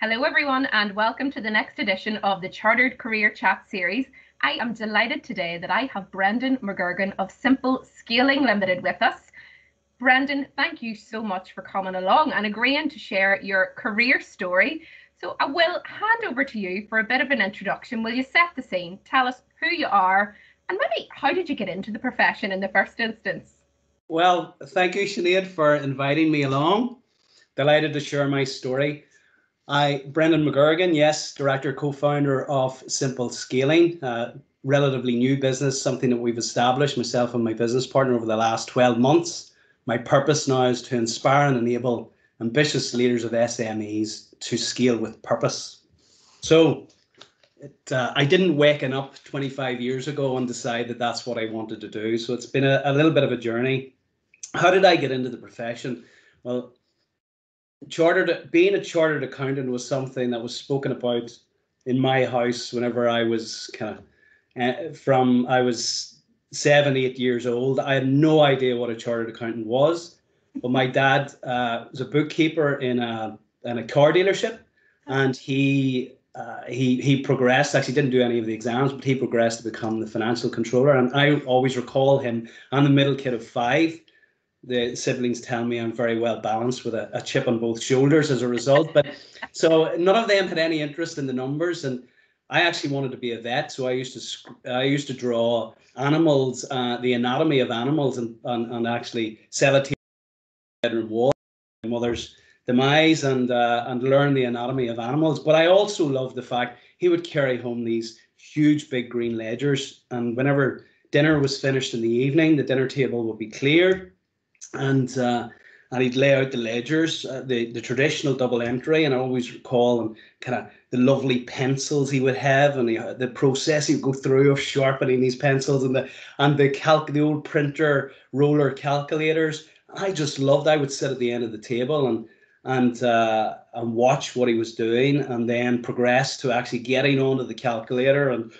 Hello everyone and welcome to the next edition of the Chartered Career Chat series. I am delighted today that I have Brendan McGurgan of Simple Scaling Limited with us. Brendan, thank you so much for coming along and agreeing to share your career story. So I will hand over to you for a bit of an introduction. Will you set the scene? Tell us who you are and maybe how did you get into the profession in the first instance? Well, thank you, Sinead, for inviting me along. Delighted to share my story. Brendan McGurgan, yes, director, co-founder of Simple Scaling, relatively new business, something that we've established, myself and my business partner, over the last 12 months. My purpose now is to inspire and enable ambitious leaders of SMEs to scale with purpose. So I didn't waken up 25 years ago and decide that that's what I wanted to do. So it's been a little bit of a journey. How did I get into the profession? Well, being a chartered accountant was something that was spoken about in my house whenever I was I was 7, 8 years old. I had no idea what a chartered accountant was, but my dad was a bookkeeper in a car dealership, and he progressed. Actually, didn't do any of the exams, but he progressed to become the financial controller. And I always recall him. I'm the middle kid of 5. The siblings tell me I'm very well balanced with a chip on both shoulders as a result. But so none of them had any interest in the numbers, and I actually wanted to be a vet. So I used to draw animals, the anatomy of animals, and actually sell it to the bedroom wall, my mother's demise, and learn the anatomy of animals. But I also loved the fact he would carry home these huge big green ledgers, and whenever dinner was finished in the evening, the dinner table would be cleared. And he'd lay out the ledgers, the traditional double entry, and I always recall and kind of the lovely pencils he would have, and the process he would go through of sharpening these pencils, and the old printer roller calculators. I just loved. I would sit at the end of the table and watch what he was doing, and then progress to actually getting onto the calculator, and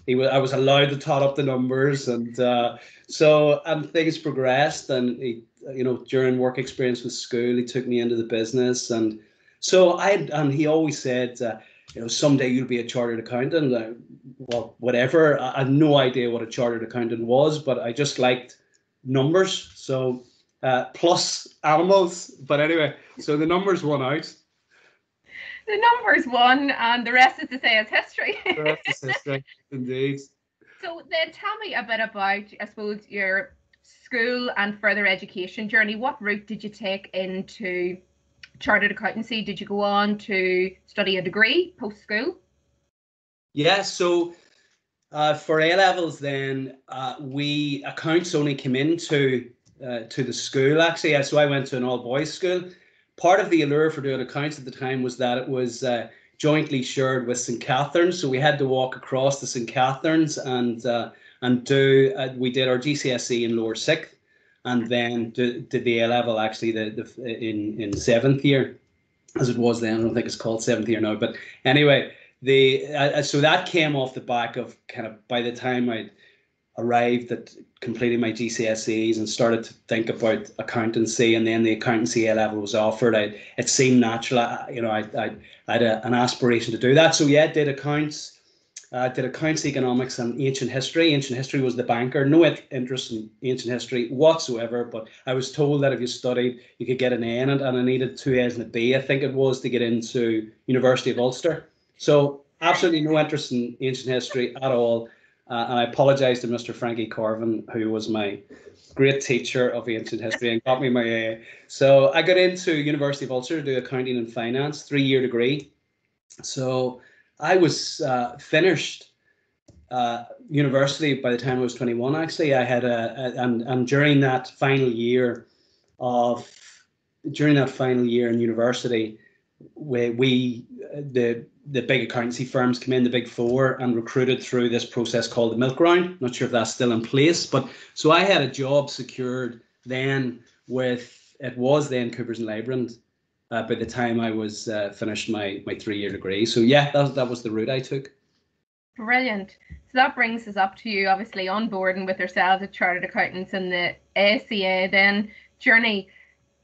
I was allowed to tot up the numbers, and things progressed, and during work experience with school, he took me into the business, and he always said, someday you'll be a chartered accountant. Well, whatever. I had no idea what a chartered accountant was, but I just liked numbers. So plus animals, but anyway, so the numbers won out. The numbers won, and the rest, as to say, is history. The rest is history, indeed. So then tell me a bit about, I suppose, your school and further education journey. What route did you take into chartered accountancy? Did you go on to study a degree post-school? Yeah, so for A-levels then, accounts only came into to the school, actually. So I went to an all-boys school. Part of the allure for doing accounts at the time was that it was jointly shared with St. Catherine's, so we had to walk across to St. Catherine's and we did our GCSE in lower 6th, and then did the A-level actually in 7th year, as it was then. I don't think it's called 7th year now, but anyway, so that came off the back of kind of, by the time I arrived at completing my GCSEs and started to think about accountancy, and then the accountancy A-level was offered, it seemed natural. I had an aspiration to do that. So yeah, did accounts, economics, and ancient history. Ancient history was the banker. No interest in ancient history whatsoever, but I was told that if you studied, you could get an A in it, and I needed 2 A's and a B, I think it was, to get into University of Ulster. So absolutely no interest in ancient history at all. And I apologise to Mr. Frankie Corvin, who was my great teacher of ancient history and got me my A. So I got into University of Ulster to do accounting and finance, 3-year degree. So I was finished university by the time I was 21. Actually, I had and during that final year in university, the big accountancy firms came in, the big 4, and recruited through this process called the milk round. Not sure if that's still in place, but so I had a job secured then it was then Coopers Lybrand by the time I was finished my 3-year degree. So yeah, that was the route I took. Brilliant. So that brings us up to you, obviously on board and with yourselves as chartered accountants and the ACA then journey.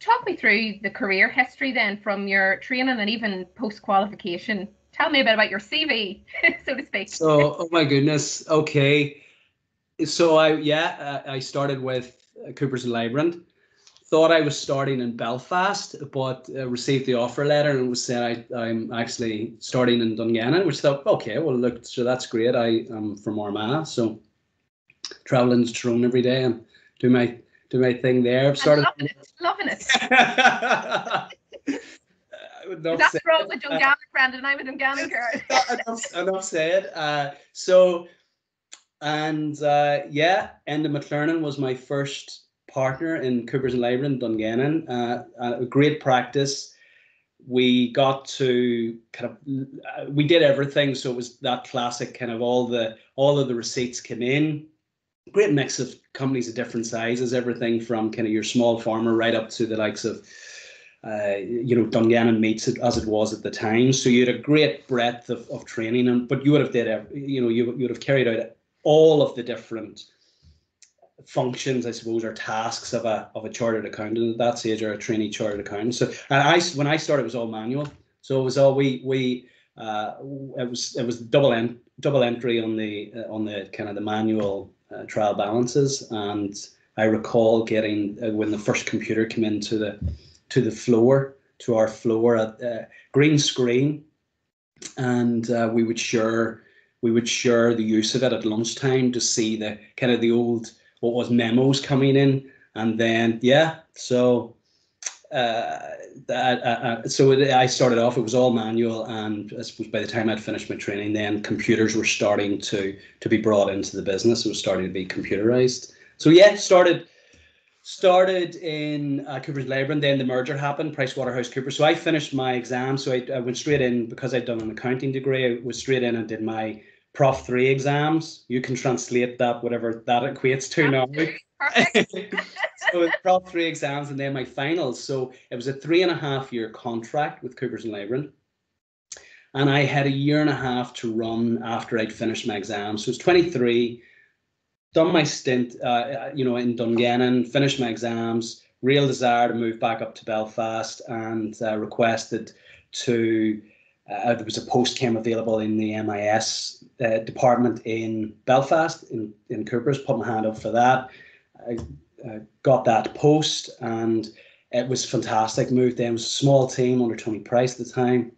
talk me through the career history then from your training and even post-qualification. Tell me a bit about your CV, so to speak. So, oh my goodness. Okay. So I started with Coopers Lybrand. Thought I was starting in Belfast, but received the offer letter and it was said I'm actually starting in Dungannon, which thought, okay, well look, so that's great. I am from Armagh, so traveling to Tyrone every day and do my thing there. Started loving it. That's wrong with Dungannon, Brandon. I'm a Dungannon girl. Enough said. Enda McLernan was my first partner in Coopers Lybrand, Dungannon. A great practice. We got to we did everything, so it was that classic kind of all of the receipts came in. Great mix of companies of different sizes, everything from kind of your small farmer right up to the likes of Dungannon Meats as it was at the time. So you had a great breadth of training, but you would have you would have carried out all of the different functions, I suppose, or tasks of a chartered accountant at that stage, or a trainee chartered accountant. So, and when I started, it was all manual. So it was all it was double entry on the kind of the manual trial balances. And I recall getting when the first computer came into our floor at green screen, and we would share the use of it at lunchtime to see the kind of the old what was memos coming in, and then so I started off. It was all manual, and I suppose by the time I'd finished my training, then computers were starting to be brought into the business. It was starting to be computerized. So started in Coopers Lybrand. Then the merger happened, PricewaterhouseCoopers. So I finished my exam. So I went straight in because I'd done an accounting degree. I was straight in and did my Prof 3 exams. You can translate that, whatever that equates to now. So Prof 3 exams and then my finals. So it was a 3.5-year contract with Coopers Lybrand. And I had a year and a half to run after I'd finished my exams. So it was 23, done my stint in Dungannon, finished my exams, real desire to move back up to Belfast, and requested to there was a post came available in the MIS department in Belfast in Coopers. Put my hand up for that. I got that post and it was fantastic. Moved in. It was a small team under Tony Price at the time.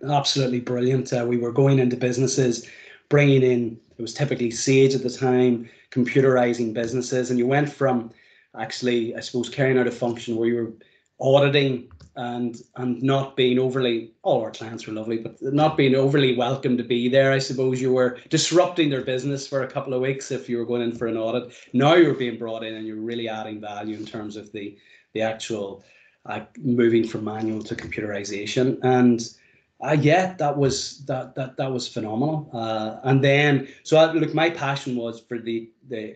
Absolutely brilliant. We were going into businesses, bringing in, it was typically Sage at the time, computerizing businesses, and you went from actually, I suppose, carrying out a function where you were auditing and not being overly, all our clients were lovely, but not being overly welcome to be there. I suppose you were disrupting their business for a couple of weeks if you were going in for an audit. Now you're being brought in and you're really adding value in terms of the actual moving from manual to computerization. And that was phenomenal. And then, look, my passion was for the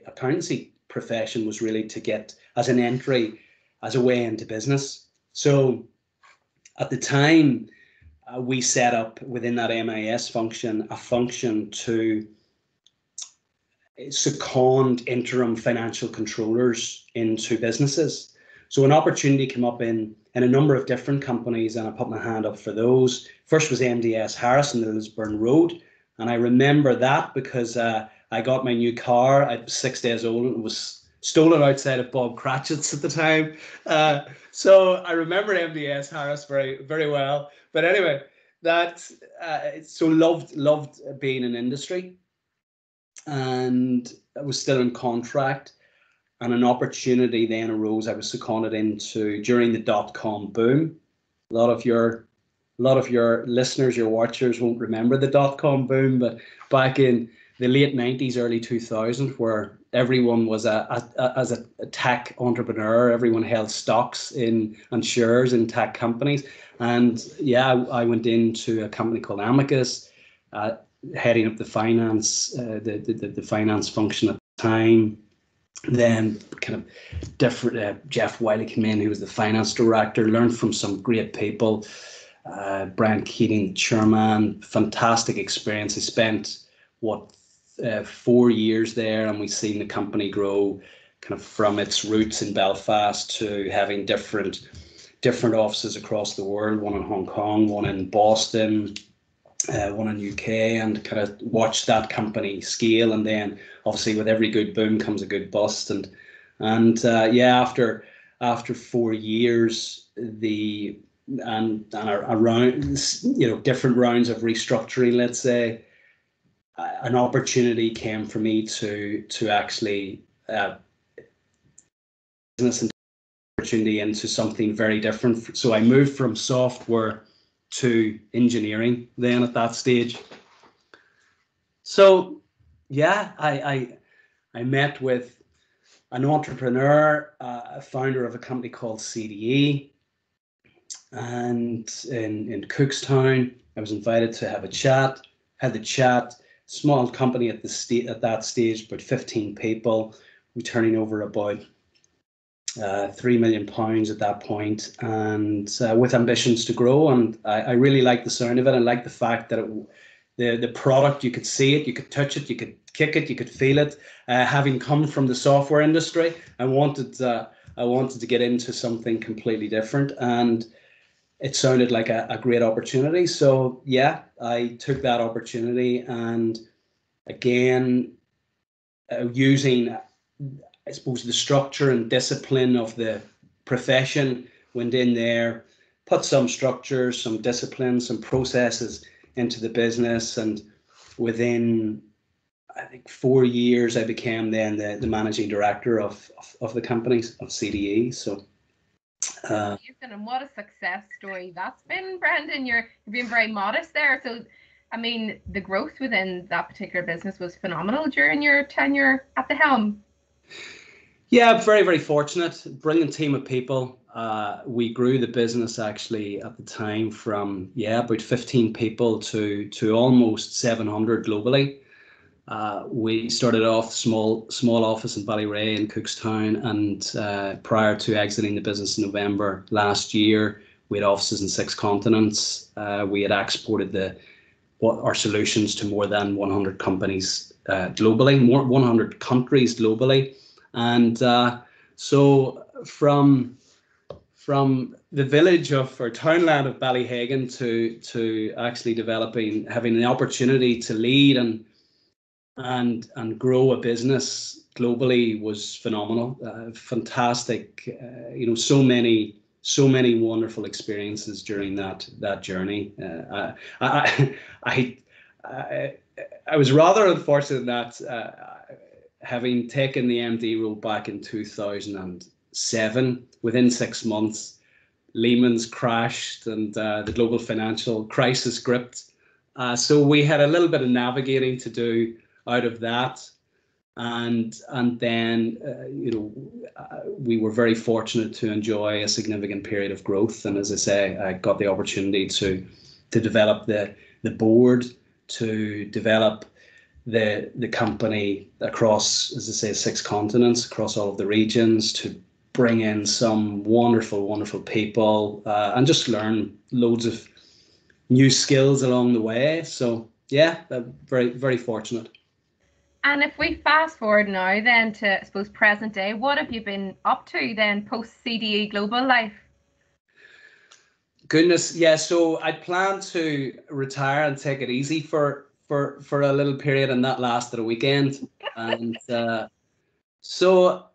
accountancy profession was really to get as an entry, as a way into business. So at the time, we set up within that MIS function, a function to second interim financial controllers into businesses. So an opportunity came up in a number of different companies, and I put my hand up for those. First was MDS Harris in the Lisburn Road. And I remember that because I got my new car. I was 6 days old and it was stolen outside of Bob Cratchit's at the time. So I remember MDS Harris very, very well. But anyway, loved being in industry. And I was still in contract. And an opportunity then arose. I was seconded into during the .com boom. A lot of your listeners, your watchers won't remember the .com boom, but back in the late 90s, early 2000s, where everyone was as a tech entrepreneur, everyone held stocks and shares in tech companies. And I went into a company called Amicus, heading up the finance, the finance function at the time. Then kind of different, Jeff Wiley came in, who was the finance director, learned from some great people. Brian Keating, chairman, fantastic experience. I spent 4 years there, and we've seen the company grow kind of from its roots in Belfast to having different offices across the world, one in Hong Kong, one in Boston, one in UK, and kind of watched that company scale. And then obviously with every good boom comes a good bust. And yeah, after 4 years, around, different rounds of restructuring, let's say, an opportunity came for me to actually business and opportunity into something very different. So I moved from software to engineering then at that stage. So yeah, I met with an entrepreneur, a founder of a company called CDE, and in Cookstown. I was invited to have a chat. Had the chat. Small company at that stage, about 15 people. We're turning over about £3 million at that point, and with ambitions to grow. And I really liked the sound of it. I liked the fact that the product, you could see it, you could touch it, you could kick it, you could feel it. Having come from the software industry, I wanted to get into something completely different, and it sounded like a great opportunity. So yeah, I took that opportunity, and again, using, I suppose, the structure and discipline of the profession, went in there, put some structure, some discipline, some processes into the business, and within, I think, 4 years, I became then the managing director of the companies of CDE. So. And what a success story that's been, Brendan. You've been very modest there. So, I mean, the growth within that particular business was phenomenal during your tenure at the helm. Yeah, very, very fortunate. Brilliant team of people. We grew the business actually at the time from about 15 people to almost 700 globally. We started off small office in Ballyrea in Cookstown, and prior to exiting the business in November last year, we had offices in 6 continents. We had exported our solutions to more than 100 companies globally, 100 countries globally, and so from the village or townland of Ballyhagan to actually having the opportunity to lead and grow a business globally was phenomenal. Fantastic, so many wonderful experiences during that journey. I was rather unfortunate that having taken the MD role back in 2007, within 6 months, Lehman's crashed and the global financial crisis gripped. So we had a little bit of navigating to do out of that, and then we were very fortunate to enjoy a significant period of growth. And as I say, I got the opportunity to develop the board, to develop the company across, as I say, 6 continents, across all of the regions, to bring in some wonderful people, and just learn loads of new skills along the way. So yeah, very, very fortunate. And if we fast forward now then to, I suppose, present day, what have you been up to then post CDE Global life? Goodness, yeah. So I plan to retire and take it easy for a little period, and that lasted a weekend. And so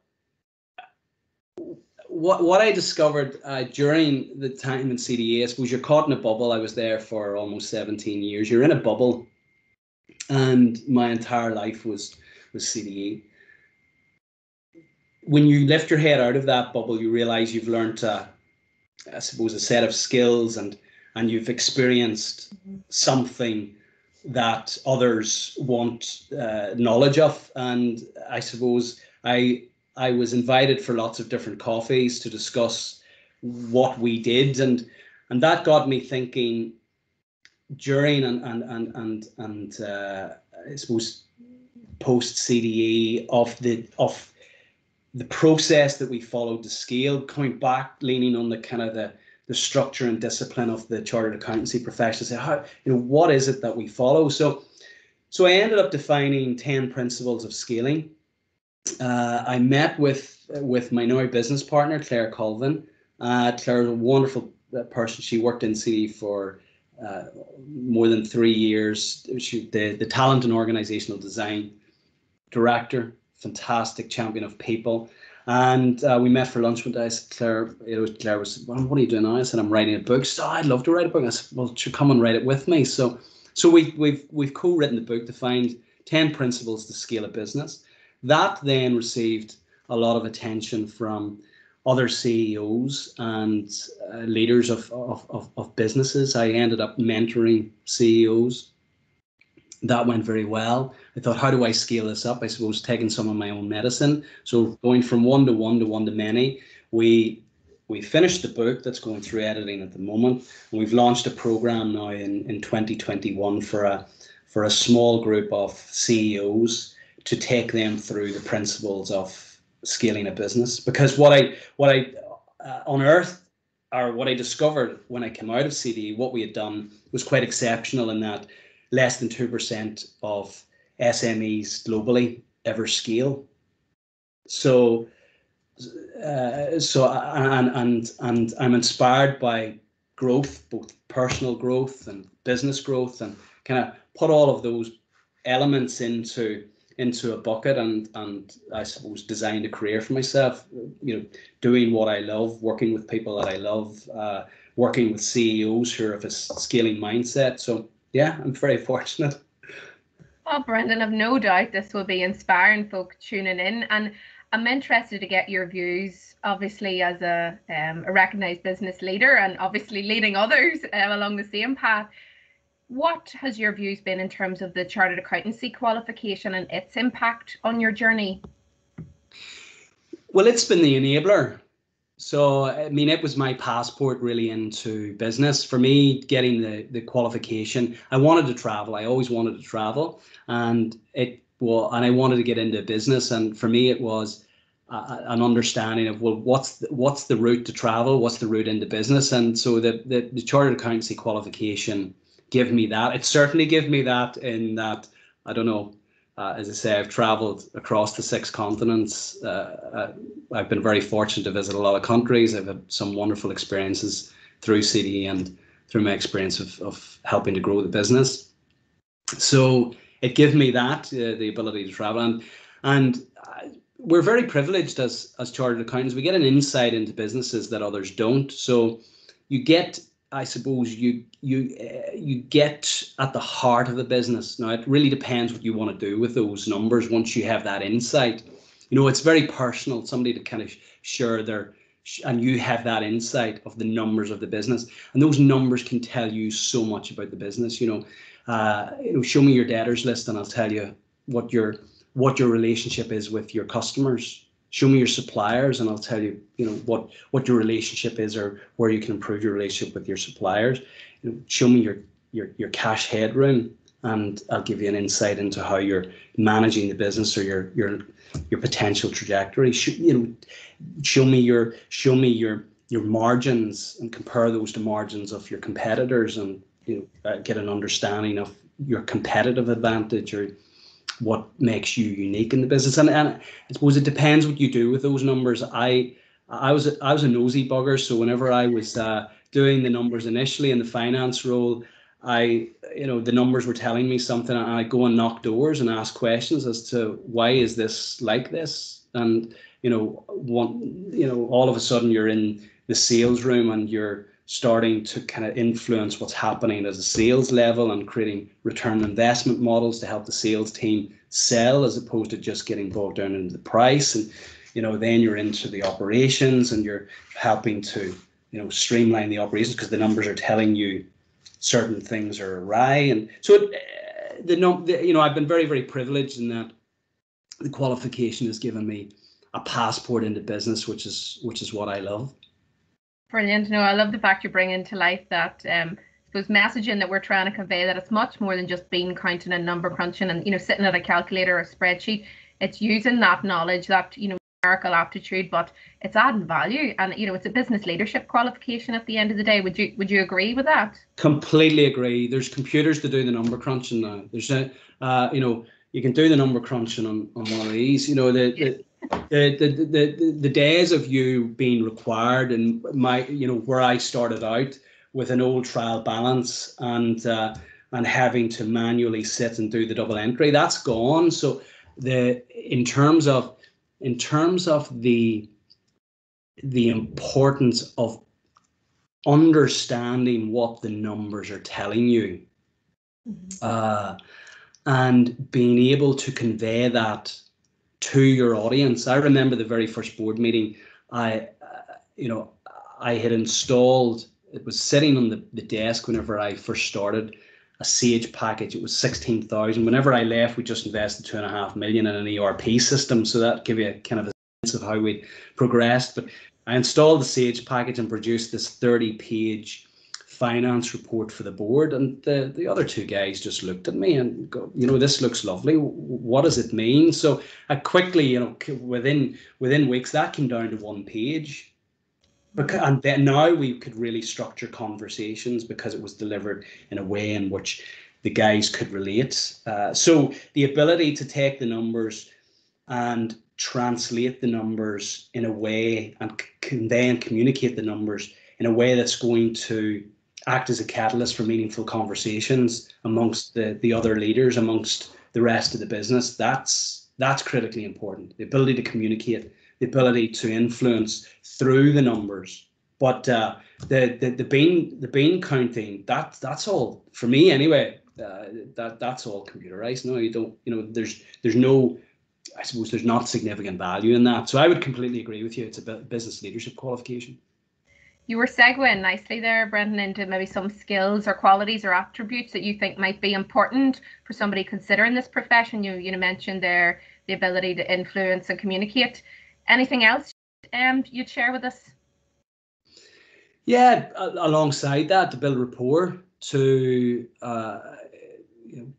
what I discovered during the time in CDE, I suppose you're caught in a bubble. I was there for almost 17 years. You're in a bubble, and my entire life was CDE. When you lift your head out of that bubble, you realize you've learned, I suppose, a set of skills, and you've experienced something that others want knowledge of. And I suppose I was invited for lots of different coffees to discuss what we did, and that got me thinking during and I suppose post CDE of the process that we followed to scale, coming back, leaning on the kind of the structure and discipline of the Chartered Accountancy profession. Say, what is it that we follow? So I ended up defining 10 principles of scaling, I met with my now business partner, Claire Colvin. Claire is a wonderful person. She worked in CD for more than 3 years. She the talent and organizational design director, fantastic champion of people. And we met for lunch one day. I said, Claire was, well, what are you doing now? I said, I'm writing a book. So I'd love to write a book. I said, well, should come and write it with me. So we've co-written the book to find 10 principles to scale a business. That then received a lot of attention from other CEOs and leaders of businesses. I ended up mentoring CEOs. That went very well. I thought, how do I scale this up? I suppose taking some of my own medicine. So going from one to one to one to many. We finished the book that's going through editing at the moment, and we've launched a program now in 2021 for a small group of CEOs to take them through the principles of scaling a business. Because what I unearthed, or what I discovered when I came out of CD, what we had done was quite exceptional in that less than 2% of SMEs globally ever scale. So I'm inspired by growth, both personal growth and business growth, and kind of put all of those elements into a bucket, and I suppose designed a career for myself, doing what I love, working with people that I love, working with CEOs who are of a scaling mindset. So yeah, I'm very fortunate. Well, Brendan, I've no doubt this will be inspiring folk tuning in, and I'm interested to get your views, obviously as a recognised business leader and obviously leading others along the same path. What has your views been in terms of the Chartered Accountancy qualification and its impact on your journey? Well, it's been the enabler. So, I mean, it was my passport really into business. For me, getting the qualification, I wanted to travel. I always wanted to travel, and I wanted to get into business. And for me, it was an understanding of, well, what's the route to travel? What's the route into business? And so the Chartered Accountancy qualification gave me that. It certainly gave me that in that, I don't know, as I say, I've travelled across the 6 continents. I've been very fortunate to visit a lot of countries. I've had some wonderful experiences through CD and through my experience of helping to grow the business. So it gave me that, the ability to travel. And we're very privileged as chartered accountants. We get an insight into businesses that others don't. So you get, I suppose, you get at the heart of the business. Now, it really depends what you want to do with those numbers once you have that insight. It's very personal, somebody to kind of share and you have that insight of the numbers of the business. And those numbers can tell you so much about the business. Show me your debtors list and I'll tell you what your relationship is with your customers. Show me your suppliers and I'll tell you, what your relationship is or where you can improve your relationship with your suppliers. Show me your cash headroom and I'll give you an insight into how you're managing the business or your potential trajectory. Show me your margins and compare those to margins of your competitors, and get an understanding of your competitive advantage or what makes you unique in the business. And I suppose it depends what you do with those numbers. I was a nosy bugger, so whenever I was doing the numbers initially in the finance role, the numbers were telling me something, and I'd go and knock doors and ask questions as to why is this like this. And all of a sudden you're in the sales room and you're starting to kind of influence what's happening at a sales level and creating return on investment models to help the sales team sell, as opposed to just getting bogged down into the price. And then you're into the operations and you're helping to streamline the operations because the numbers are telling you certain things are awry. And so I've been very, very privileged in that the qualification has given me a passport into business, which is what I love. Brilliant. No, I love the fact you're bringing to life that suppose messaging that we're trying to convey, that it's much more than just bean counting and number crunching and sitting at a calculator or a spreadsheet. It's using that knowledge, that numerical aptitude, but it's adding value, and it's a business leadership qualification at the end of the day. Would you agree with that? Completely agree. There's computers to do the number crunching now. There's you can do the number crunching on one of these. You know, the days of you being required, and where I started out with an old trial balance and having to manually sit and do the double entry, that's gone. So in terms of the importance of understanding what the numbers are telling you, and being able to convey that to your audience. I remember the very first board meeting I had installed. It was sitting on the desk whenever I first started, a Sage package. It was 16,000. Whenever I left, we just invested 2.5 million in an ERP system. So that give you a kind of a sense of how we progressed. But I installed the Sage package and produced this 30-page finance report for the board, and the other two guys just looked at me and go, this looks lovely. What does it mean? So I quickly, within weeks, that came down to 1 page. And then now we could really structure conversations because it was delivered in a way in which the guys could relate. So the ability to take the numbers and translate the numbers in a way and convey and communicate the numbers in a way that's going to act as a catalyst for meaningful conversations amongst the other leaders, amongst the rest of the business, that's critically important. The ability to communicate, the ability to influence through the numbers. But the bean counting, that's all for me anyway. That's all computerized. No, you don't. There's no. I suppose there's not significant value in that. So I would completely agree with you. It's a business leadership qualification. You were segueing nicely there, Brendan, into maybe some skills or qualities or attributes that you think might be important for somebody considering this profession. You mentioned there the ability to influence and communicate. Anything else you'd share with us? Yeah, alongside that, to build rapport, to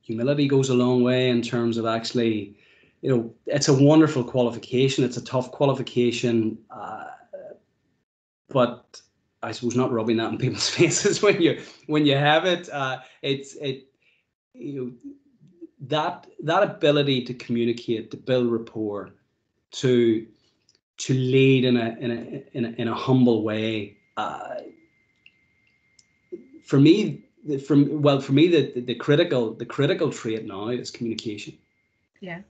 humility goes a long way in terms of actually, it's a wonderful qualification. It's a tough qualification, but I suppose not rubbing that in people's faces when you have it. That ability to communicate, to build rapport, to lead in a humble way. For me, the critical trait now is communication. Yeah,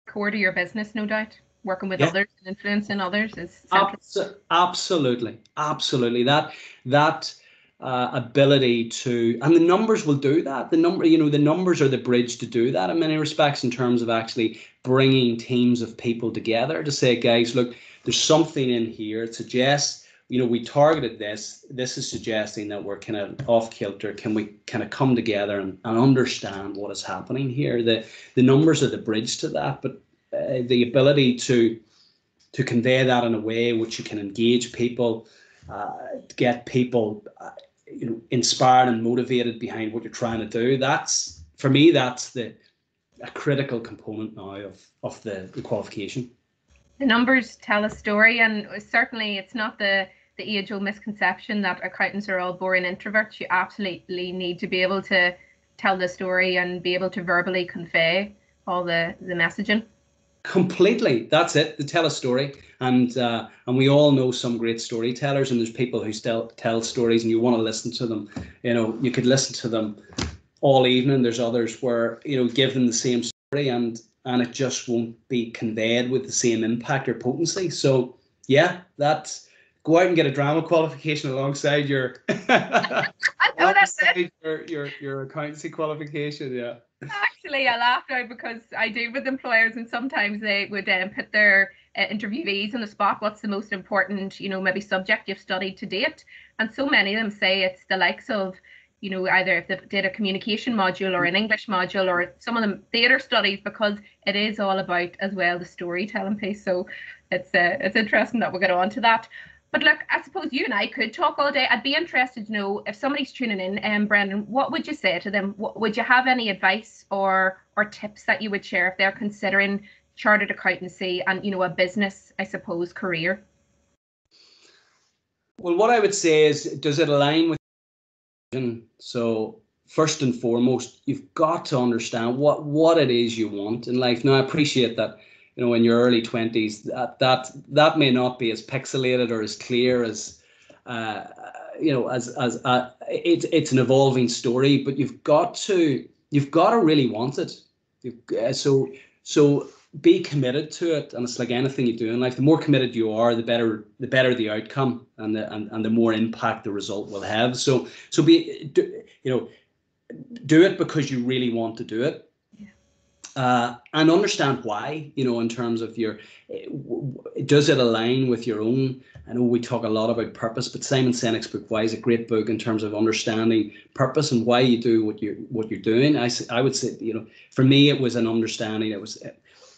core to your business, no doubt. Working with others and influencing others is central. Absolutely. That ability to, and the numbers will do that. The numbers are the bridge to do that in many respects, in terms of actually bringing teams of people together to say, guys, look, there's something in here. It suggests, we targeted this. This is suggesting that we're kind of off kilter. Can we kind of come together and understand what is happening here? The numbers are the bridge to that, but the ability to convey that in a way which you can engage people, get people inspired and motivated behind what you're trying to do. That's, for me, that's a critical component now of the qualification. The numbers tell a story, and certainly it's not the age-old misconception that accountants are all boring introverts. You absolutely need to be able to tell the story and be able to verbally convey all the messaging. Completely, that's it. To tell a story, and we all know some great storytellers, and there's people who still tell stories, and you want to listen to them. You could listen to them all evening. There's others where give them the same story, and it just won't be conveyed with the same impact or potency. So yeah, that's, go out and get a drama qualification alongside your your accountancy qualification. Yeah. Actually, I laughed out because I deal with employers, and sometimes they would put their interviewees on the spot. What's the most important, maybe subject you've studied to date? And so many of them say it's the likes of, either if they did a communication module or an English module, or some of them theatre studies, because it is all about as well the storytelling piece. So it's interesting that we'll get on to that. But look, I suppose you and I could talk all day. I'd be interested to know, if somebody's tuning in, Brendan, what would you say to them? Would you have any advice or tips that you would share if they're considering chartered accountancy and, a business, I suppose, career? Well, what I would say is, does it align with your vision? So first and foremost, you've got to understand what it is you want in life. Now, I appreciate that, you know, in your early 20s, that may not be as pixelated or as clear as, you know, as it's an evolving story, but you've got to really want it. So be committed to it, and it's like anything you do in life. The more committed you are, the better the outcome, and the more impact the result will have. So do it because you really want to do it, and understand why. You know, in terms of does it align with your own? I know we talk a lot about purpose, but Simon Sinek's book Why is a great book in terms of understanding purpose and why you do what you're doing. I would say, you know, for me it was an understanding. It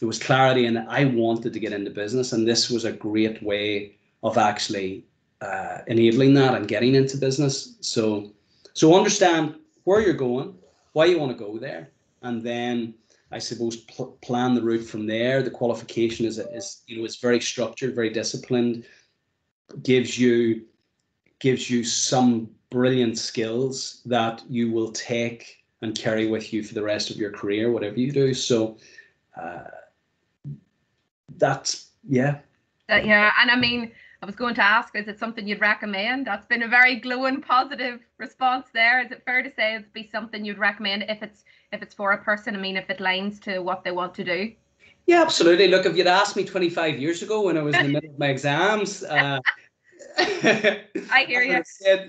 was clarity, and I wanted to get into business, and this was a great way of actually enabling that and getting into business. So understand where you're going, why you want to go there, and then I suppose plan the route from there. The qualification is you know, it's very structured, very disciplined, gives you some brilliant skills that you will take and carry with you for the rest of your career, whatever you do. So that's yeah, and I mean, I was going to ask, is it something you'd recommend? That's been a very glowing, positive response there. Is it fair to say it'd be something you'd recommend if it's for a person? I mean, if it lines to what they want to do? Yeah, absolutely. Look, if you'd asked me 25 years ago when I was in the middle of my exams, I hear you.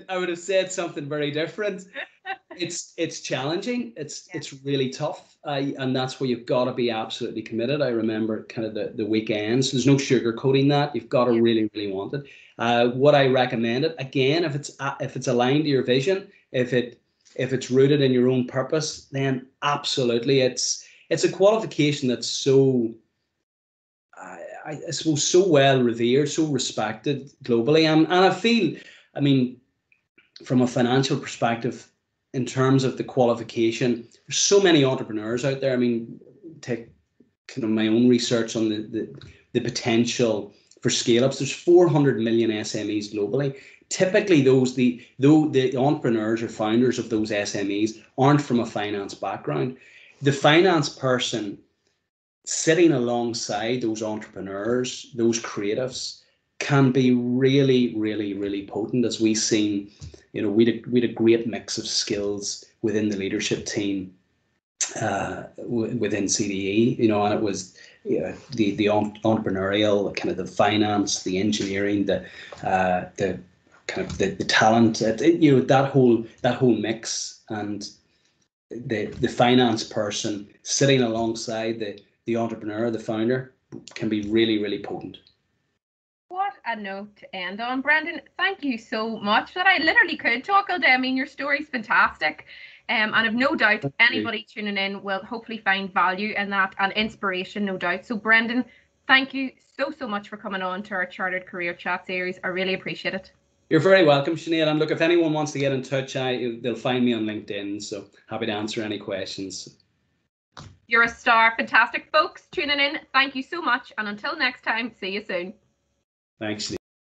I would have said something very different. It's challenging. It's really tough, and that's where you've got to be absolutely committed. I remember kind of the weekends. There's no sugarcoating that. You've got to really, really want it. What I recommend it again, if it's aligned to your vision, if it's rooted in your own purpose, then absolutely, it's a qualification that's so, I suppose, so well revered, so respected globally, and I feel, I mean, from a financial perspective, in terms of the qualification, there's so many entrepreneurs out there. I mean, take kind of my own research on the potential for scale-ups. There's 400 million SMEs globally. Typically, the entrepreneurs or founders of those SMEs aren't from a finance background. The finance person sitting alongside those entrepreneurs, those creatives, can be really, really, really potent, as we've seen. You know, we had a great mix of skills within the leadership team within CDE, you know, and it was, you know, the entrepreneurial, kind of the finance, the engineering, the kind of the talent, you know, that whole mix, and the finance person sitting alongside the entrepreneur, the founder, can be really, really potent. What a note to end on, Brendan. Thank you so much. That I literally could talk all day. I mean, your story's fantastic. And I've no doubt anybody tuning in will hopefully find value in that and inspiration, no doubt. So, Brendan, thank you so much for coming on to our Chartered Career Chat series. I really appreciate it. You're very welcome, Sinead. And look, if anyone wants to get in touch, they'll find me on LinkedIn. So happy to answer any questions. You're a star. Fantastic, folks. Tuning in. Thank you so much. And until next time, see you soon. Thanks, Sinead.